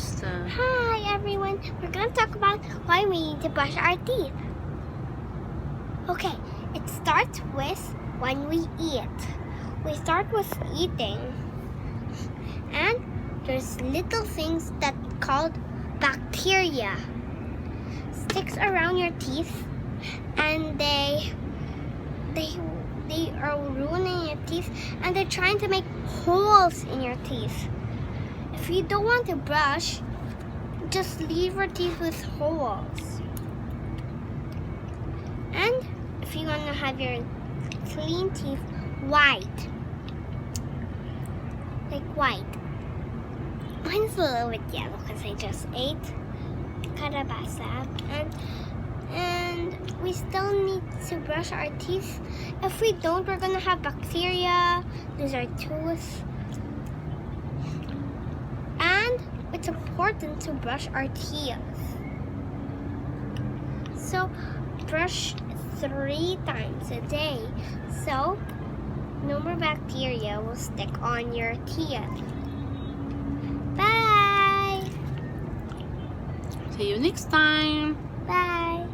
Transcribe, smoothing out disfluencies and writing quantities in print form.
next? Hi everyone, we're going to talk about why we need to brush our teeth. Okay, it starts with when we eat. We start with eating, and there's little things that called bacteria sticks around your teeth, and they are ruining your teeth, and they're trying to make holes in your teeth. If you don't want to brush, just leave your teeth with holes. And if you want to have your clean teeth white, like white. Mine's a little bit yellow because I just ate kalabasa, and we still need to brush our teeth. If we don't, we're gonna have bacteria, lose our tooth. And it's important to brush our teeth. So brush 3 times a day, so no more bacteria will stick on your teeth. Bye! See you next time! Bye!